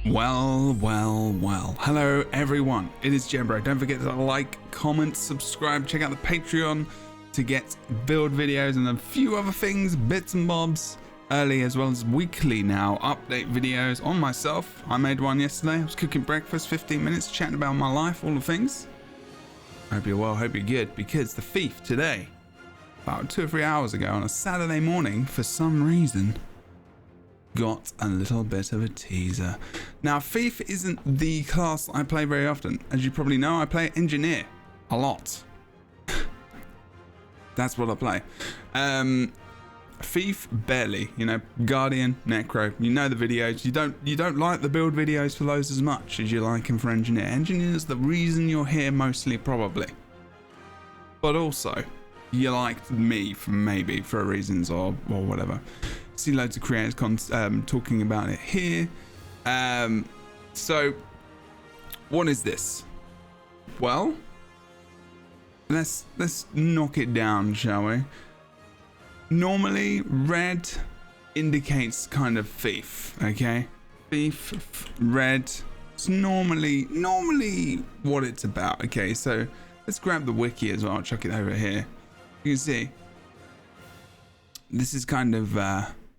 Well. Hello, everyone. It is Jebro. Don't forget to like, comment, subscribe, check out the Patreon to get build videos and a few other things, bits and bobs, early as well as weekly now, update videos on myself. I made one yesterday. I was cooking breakfast, 15 minutes, chatting about my life, all the things. Hope you're well, hope you're good, because the thief today, about 2 or 3 hours ago on a Saturday morning, for some reason, got a little bit of a teaser. Now, Thief isn't the class I play very often. As you probably know, I play Engineer a lot. That's what I play. Thief, barely. You know, Guardian, Necro. You know the videos. You don't like the build videos for those as much as you like them for Engineer. Engineer is the reason you're here mostly, probably. But also, you liked me for reasons or whatever. See loads of creators talking about it here. So what is this? Well, let's knock it down, shall we? Normally red indicates kind of thief, okay? Thief, red. It's normally what it's about. Okay, so let's grab the wiki as well. I'll chuck it over here. You can see this is kind of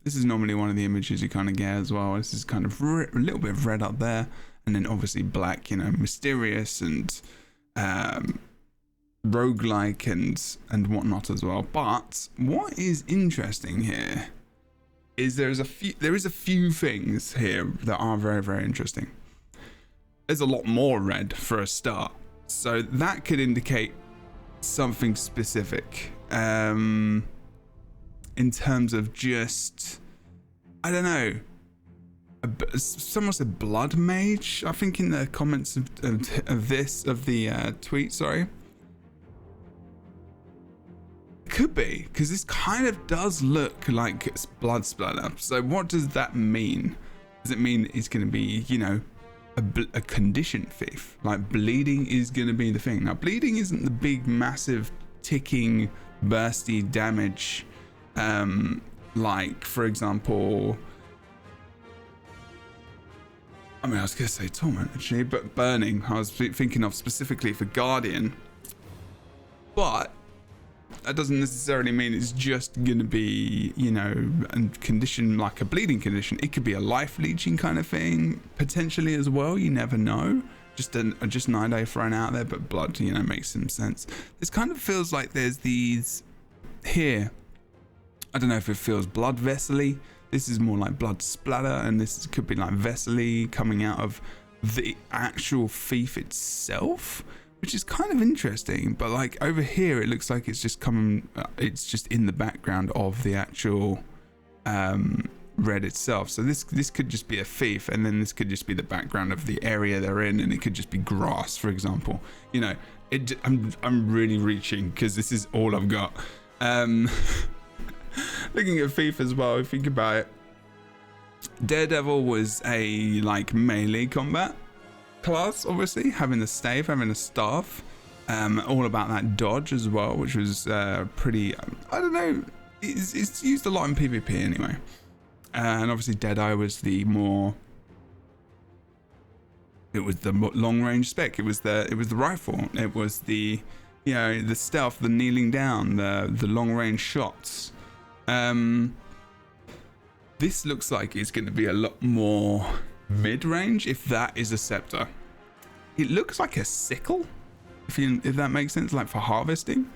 this is normally one of the images you kind of get as well. This is kind of a little bit of red up there, and then obviously black, you know, mysterious and roguelike and whatnot as well. But what is interesting here is there is a few things here that are very, very interesting. There's a lot more red for a start, so that could indicate something specific. In terms of just, I don't know, someone said blood mage, I think, in the comments of the tweet, sorry. Could be, because this kind of does look like it's blood splatter. So what does that mean? Does it mean it's going to be, you know, a condition thief? Like bleeding is going to be the thing. Now, bleeding isn't the big, massive, ticking, bursty damage. Like, for example, I mean, I was going to say torment actually, but burning, I was thinking of specifically for Guardian. But that doesn't necessarily mean it's just going to be, you know, a condition like a bleeding condition. It could be a life leeching kind of thing, potentially as well. You never know. Just an idea thrown out there, but blood, you know, makes some sense. This kind of feels like there's these here. I don't know if it feels blood vessel-y. This is more like blood splatter, and this could be like vessel-y coming out of the actual thief itself, which is kind of interesting. But like over here, it looks like it's just coming. It's just in the background of the actual red itself. So this could just be a thief, and then this could just be the background of the area they're in, and it could just be grass, for example. You know, I'm really reaching because this is all I've got. Looking at thief as well, if you think about it, Daredevil was a like melee combat class, obviously, having the stave, having a staff, all about that dodge as well, which was pretty, I don't know, it's used a lot in PvP anyway. And obviously Deadeye was the long range spec. It was the rifle. It was the, you know, the stealth, the kneeling down, the long range shots. This looks like it's going to be a lot more mid-range, if that is a scepter. It looks like a sickle, if that makes sense, like for harvesting,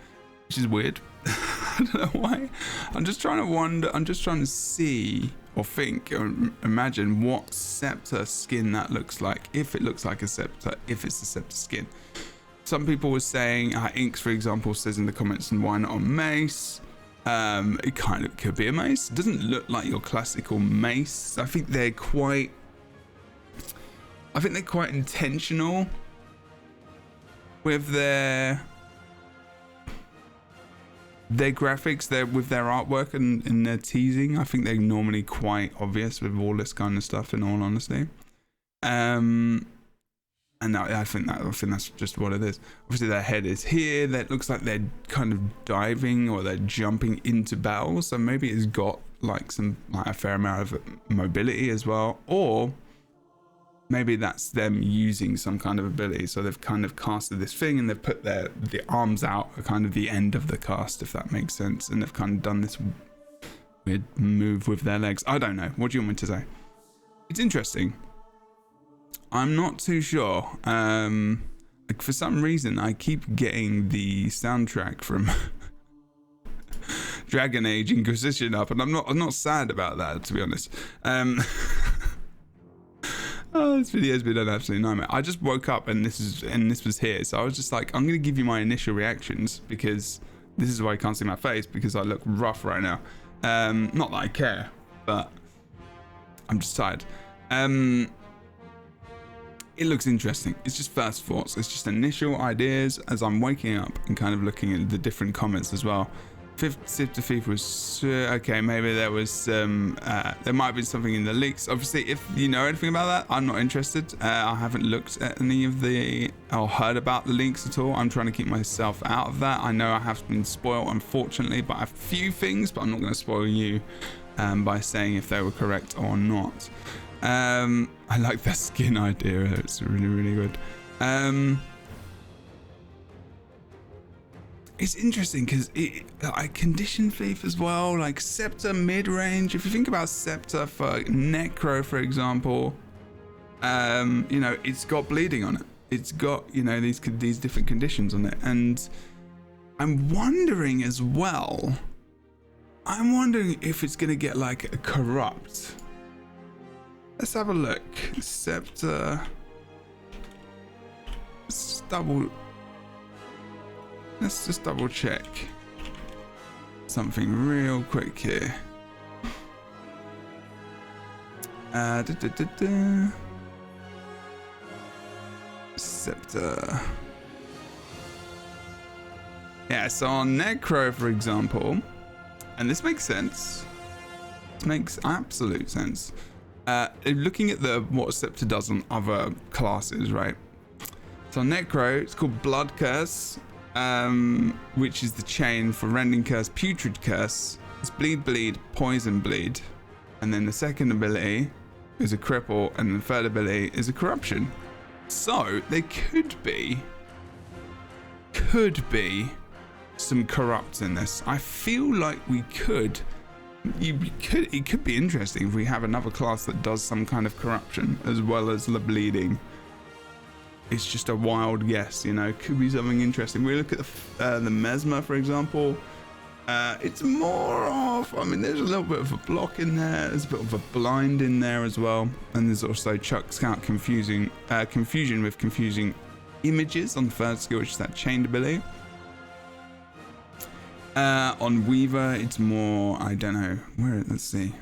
which is weird. I don't know why. I'm just trying to see or think or imagine what scepter skin that looks like, if it looks like a scepter, if it's a scepter skin. Some people were saying, Inks, for example, says in the comments, and why not on mace? It kind of could be a mace. It doesn't look like your classical mace. I think they're quite intentional with their graphics, with their artwork and their teasing. I think they're normally quite obvious with all this kind of stuff, in all honesty. And I think that's just what it is. Obviously their head is here. That looks like they're kind of diving or they're jumping into battle. So maybe it's got like a fair amount of mobility as well. Or maybe that's them using some kind of ability. So they've kind of casted this thing and they've put the arms out at kind of the end of the cast, if that makes sense. And they've kind of done this weird move with their legs. I don't know. What do you want me to say? It's interesting. I'm not too sure. Like for some reason, I keep getting the soundtrack from Dragon Age Inquisition up, and I'm not sad about that, to be honest. Oh, this video's been an absolute nightmare. I just woke up and this was here, so I was just like, I'm gonna give you my initial reactions, because this is why you can't see my face, because I look rough right now. Not that I care, but I'm just tired. It looks interesting. It's just first thoughts. It's just initial ideas as I'm waking up and kind of looking at the different comments as well. Fifth sip to Thief was okay. Maybe there was some. There might have been something in the leaks. Obviously, if you know anything about that, I'm not interested. I haven't looked at any of the or heard about the leaks at all. I'm trying to keep myself out of that. I know I have been spoiled, unfortunately, by a few things, but I'm not going to spoil you by saying if they were correct or not. I like that skin idea. It's really, really good. It's interesting because I condition thief as well, like Scepter mid-range. If you think about Scepter for Necro, for example, you know, it's got bleeding on it. It's got, you know, these different conditions on it. And I'm wondering as well, I'm wondering if it's going to get like a corrupt. Let's have a look. Scepter. Let's just double check something real quick here. Scepter. Yeah, so on Necro, for example, and this makes sense. It makes absolute sense. Looking at what Scepter does on other classes, right? So on Necro, it's called Blood Curse. Which is the chain for Rending Curse, Putrid Curse. It's Bleed, Poison Bleed. And then the second ability is a Cripple, and the third ability is a Corruption. So there could be some corrupts in this. I feel like we could. It could be interesting if we have another class that does some kind of corruption as well as the bleeding. It's just a wild guess, you know. Could be something interesting. We look at the Mesmer, for example. It's more of, I mean, there's a little bit of a block in there. There's a bit of a blind in there as well. And there's also Chuck Scout confusion with confusing images on the third skill, which is that chained ability. On Weaver, it's more, I don't know, let's see.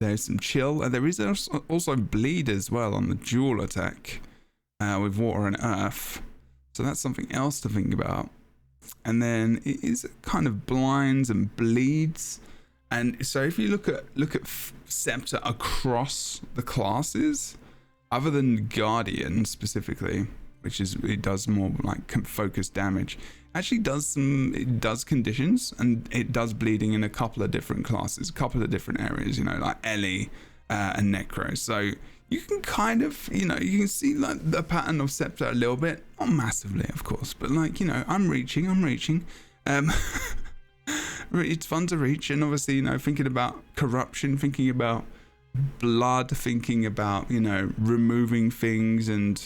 There's some chill. There is also bleed as well on the dual attack. With water and earth, so that's something else to think about. And then it is kind of blinds and bleeds, and so if you look at Scepter across the classes, other than Guardian specifically, which is it does more like focused damage, actually it does conditions, and it does bleeding in a couple of different classes, a couple of different areas, you know, like Ellie and Necro. So you can kind of, you know, you can see like the pattern of Scepter a little bit, not massively, of course, but like, you know, I'm reaching. It's fun to reach, and obviously, you know, thinking about corruption, thinking about blood, thinking about, you know, removing things and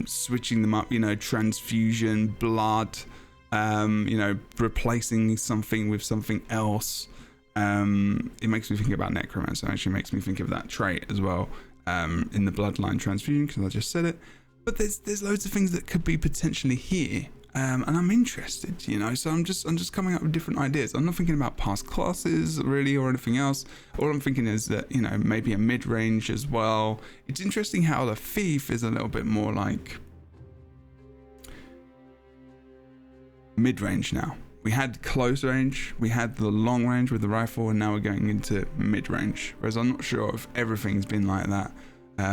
switching them up, you know, transfusion, blood, you know, replacing something with something else. It makes me think about Necromancer. It actually makes me think of that trait as well, in the bloodline transfusion, because I just said it. But there's loads of things that could be potentially here, and I'm interested, you know. So I'm just coming up with different ideas. I'm not thinking about past classes really or anything else. All I'm thinking is that, you know, maybe a mid-range as well. It's interesting how the thief is a little bit more like mid-range now. We had close range, we had the long range with the rifle, and now we're going into mid-range. Whereas I'm not sure if everything's been like that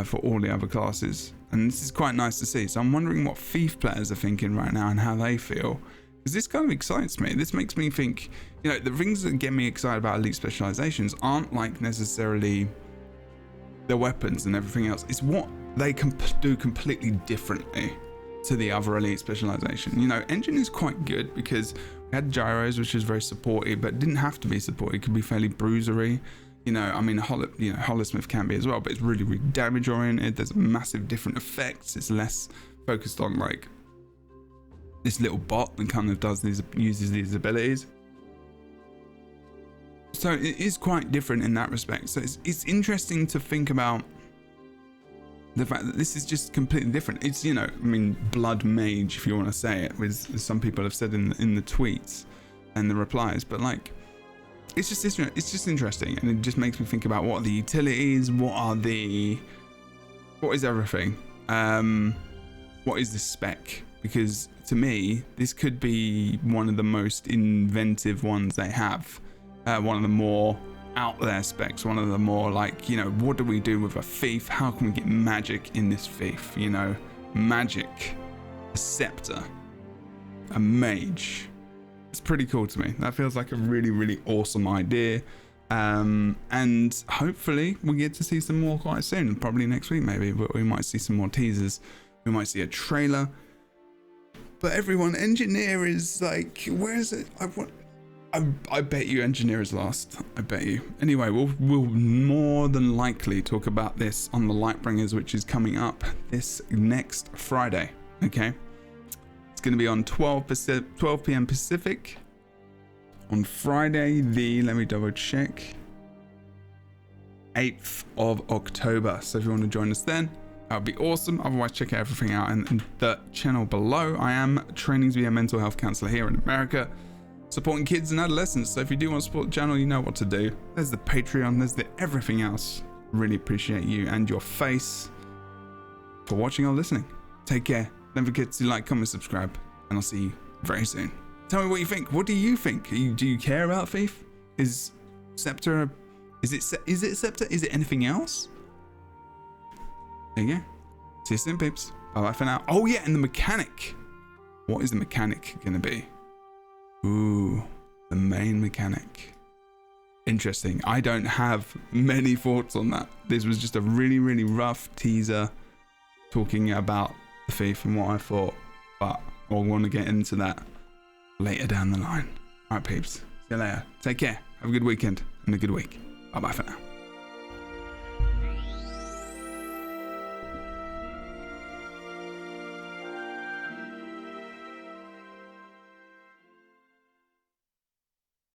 for all the other classes. And this is quite nice to see. So I'm wondering what thief players are thinking right now and how they feel. Because this kind of excites me. This makes me think, you know, the things that get me excited about elite specializations aren't like necessarily their weapons and everything else. It's what they can do completely differently to the other elite specialization. You know, engine is quite good because we had gyros, which is very supporty, but didn't have to be supporty. It could be fairly bruisery. You know, I mean, Holosmith can be as well, but it's really, really damage oriented. There's massive different effects. It's less focused on like this little bot that kind of uses these abilities. So it is quite different in that respect. So it's interesting to think about the fact that this is just completely different. It's, you know, I mean, blood mage, if you want to say it, as some people have said in the tweets and the replies, but like, it's just interesting, and it just makes me think about what are the utilities, what is everything, what is the spec? Because to me, this could be one of the most inventive ones they have, one of the more out there specs, one of the more like, you know, what do we do with a thief? How can we get magic in this thief? You know, magic, a scepter, a mage. It's pretty cool to me. That feels like a really, really awesome idea. And hopefully we get to see some more quite soon, probably next week maybe, but we might see some more teasers. We might see a trailer. But everyone, engineer is like, where is it? I bet you engineer is last. I bet you. Anyway, we'll more than likely talk about this on the Lightbringers, which is coming up this next Friday. Okay, it's going to be on 12 p.m. Pacific on Friday. Let me double check. 8th of October. So if you want to join us then, that would be awesome. Otherwise, check everything out in the channel below. I am training to be a mental health counselor here in America, supporting kids and adolescents. So if you do want to support the channel, you know what to do. There's the Patreon, there's the everything else. Really appreciate you and your face for watching or listening. Take care. Don't forget to like, comment, subscribe, and I'll see you very soon. Tell me what you think. What do you think? Do you care about Thief? Is Scepter? Is it Scepter? Is it anything else? There you go. See you soon, peeps. Bye bye for now. Oh yeah, and the mechanic. What is the mechanic gonna be? Ooh, the main mechanic. Interesting. I don't have many thoughts on that. This was just a really, really rough teaser talking about the Thief and what I thought, but I'll want to get into that later down the line. All right, peeps. See you later. Take care. Have a good weekend and a good week. Bye bye for now.